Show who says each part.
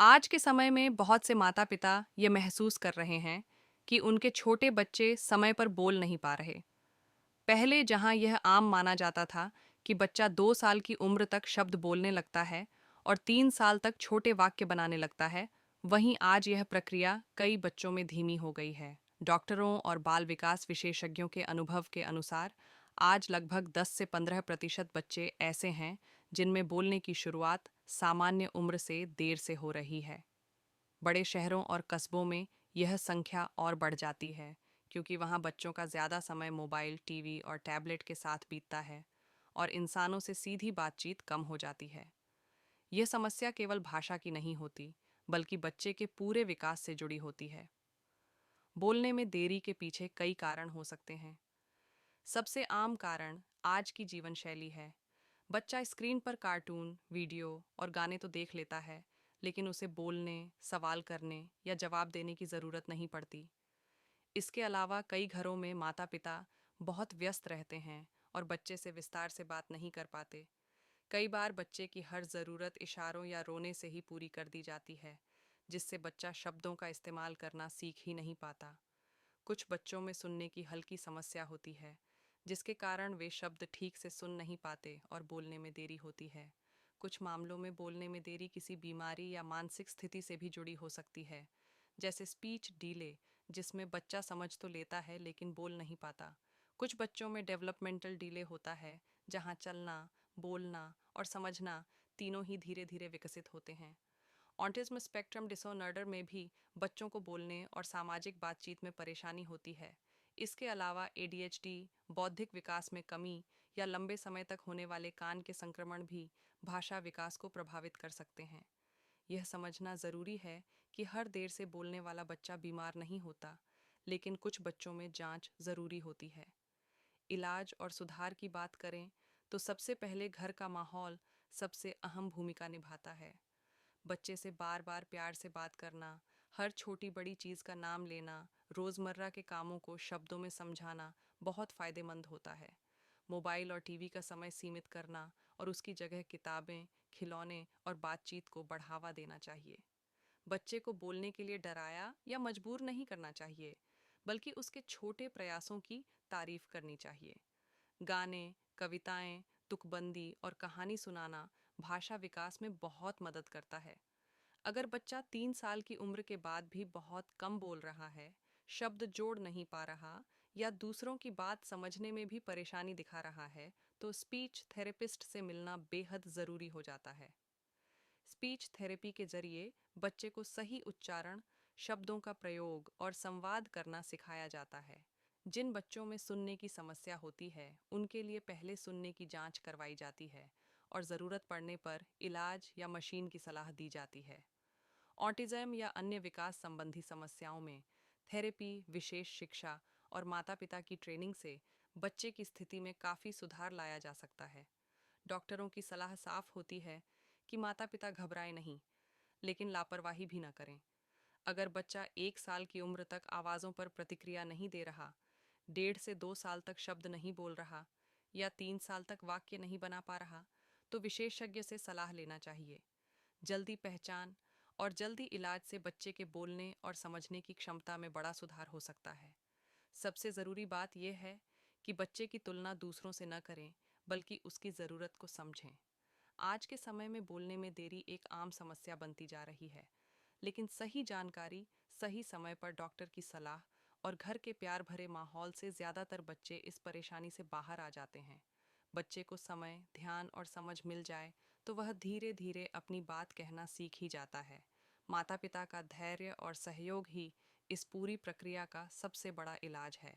Speaker 1: आज के समय में बहुत से माता-पिता ये महसूस कर रहे हैं कि उनके छोटे बच्चे समय पर बोल नहीं पा रहे। पहले जहां यह आम माना जाता था कि बच्चा 2 साल की उम्र तक शब्द बोलने लगता है और 3 साल तक छोटे वाक्य बनाने लगता है, वहीं आज यह प्रक्रिया कई बच्चों में धीमी हो गई है। डॉक्टरों और बाल विकास विशेषज्ञों के अनुभव के अनुसार आज लगभग 10 से 15% बच्चे ऐसे हैं जिनमें बोलने की शुरुआत सामान्य उम्र से देर से हो रही है। बड़े शहरों और कस्बों में यह संख्या और बढ़ जाती है क्योंकि वहाँ बच्चों का ज़्यादा समय मोबाइल, टीवी और टैबलेट के साथ बीतता है और इंसानों से सीधी बातचीत कम हो जाती है। यह समस्या केवल भाषा की नहीं होती, बल्कि बच्चे के पूरे विकास से जुड़ी होती है। बोलने में देरी के पीछे कई कारण हो सकते हैं। सबसे आम कारण आज की जीवन शैली है। बच्चा स्क्रीन पर कार्टून, वीडियो और गाने तो देख लेता है, लेकिन उसे बोलने, सवाल करने या जवाब देने की ज़रूरत नहीं पड़ती। इसके अलावा कई घरों में माता-पिता बहुत व्यस्त रहते हैं और बच्चे से विस्तार से बात नहीं कर पाते। कई बार बच्चे की हर ज़रूरत इशारों या रोने से ही पूरी कर दी जाती है, जिससे बच्चा शब्दों का इस्तेमाल करना सीख ही नहीं पाता। कुछ बच्चों में सुनने की हल्की समस्या होती है, जिसके कारण वे शब्द ठीक से सुन नहीं पाते और बोलने में देरी होती है। कुछ मामलों में बोलने में देरी किसी बीमारी या मानसिक स्थिति से भी जुड़ी हो सकती है, जैसे स्पीच डीले, जिसमें बच्चा समझ तो लेता है लेकिन बोल नहीं पाता। कुछ बच्चों में डेवलपमेंटल डीले होता है, जहाँ चलना, बोलना और समझना तीनों ही धीरे धीरे विकसित होते हैं। ऑटिज्म स्पेक्ट्रम डिसऑर्डर में भी बच्चों को बोलने और सामाजिक बातचीत में परेशानी होती है। इसके अलावा एडीएचडी, बौद्धिक विकास में कमी या लंबे समय तक होने वाले कान के संक्रमण भी भाषा विकास को प्रभावित कर सकते हैं। यह समझना ज़रूरी है कि हर देर से बोलने वाला बच्चा बीमार नहीं होता, लेकिन कुछ बच्चों में जांच ज़रूरी होती है। इलाज और सुधार की बात करें तो सबसे पहले घर का माहौल सबसे अहम भूमिका निभाता है। बच्चे से बार बार प्यार से बात करना, हर छोटी बड़ी चीज़ का नाम लेना, रोज़मर्रा के कामों को शब्दों में समझाना बहुत फ़ायदेमंद होता है। मोबाइल और टीवी का समय सीमित करना और उसकी जगह किताबें, खिलौने और बातचीत को बढ़ावा देना चाहिए। बच्चे को बोलने के लिए डराया या मजबूर नहीं करना चाहिए, बल्कि उसके छोटे प्रयासों की तारीफ करनी चाहिए। गाने, कविताएं, तुकबंदी और कहानी सुनाना भाषा विकास में बहुत मदद करता है। अगर बच्चा 3 साल की उम्र के बाद भी बहुत कम बोल रहा है, शब्द जोड़ नहीं पा रहा या दूसरों की बात समझने में भी परेशानी दिखा रहा है, तो स्पीच थेरेपिस्ट से मिलना बेहद ज़रूरी हो जाता है। स्पीच थेरेपी के जरिए बच्चे को सही उच्चारण, शब्दों का प्रयोग और संवाद करना सिखाया जाता है। जिन बच्चों में सुनने की समस्या होती है, उनके लिए पहले सुनने की जांच करवाई जाती है और ज़रूरत पड़ने पर इलाज या मशीन की सलाह दी जाती है। ऑटिज्म या अन्य विकास संबंधी समस्याओं में थेरेपी, विशेष शिक्षा और माता-पिता की ट्रेनिंग से बच्चे की स्थिति में काफ़ी सुधार लाया जा सकता है। डॉक्टरों की सलाह साफ होती है कि माता-पिता घबराएं नहीं, लेकिन लापरवाही भी न करें। अगर बच्चा 1 साल की उम्र तक आवाज़ों पर प्रतिक्रिया नहीं दे रहा, 1.5 से 2 साल तक शब्द नहीं बोल रहा या 3 साल तक वाक्य नहीं बना पा रहा, तो विशेषज्ञ से सलाह लेना चाहिए। जल्दी पहचान और जल्दी इलाज से बच्चे के बोलने और समझने की क्षमता में बड़ा सुधार हो सकता है। सबसे ज़रूरी बात यह है कि बच्चे की तुलना दूसरों से न करें, बल्कि उसकी ज़रूरत को समझें। आज के समय में बोलने में देरी एक आम समस्या बनती जा रही है, लेकिन सही जानकारी, सही समय पर डॉक्टर की सलाह और घर के प्यार भरे माहौल से ज़्यादातर बच्चे इस परेशानी से बाहर आ जाते हैं। बच्चे को समय, ध्यान और समझ मिल जाए तो वह धीरे धीरे अपनी बात कहना सीख ही जाता है। माता पिता का धैर्य और सहयोग ही इस पूरी प्रक्रिया का सबसे बड़ा इलाज है।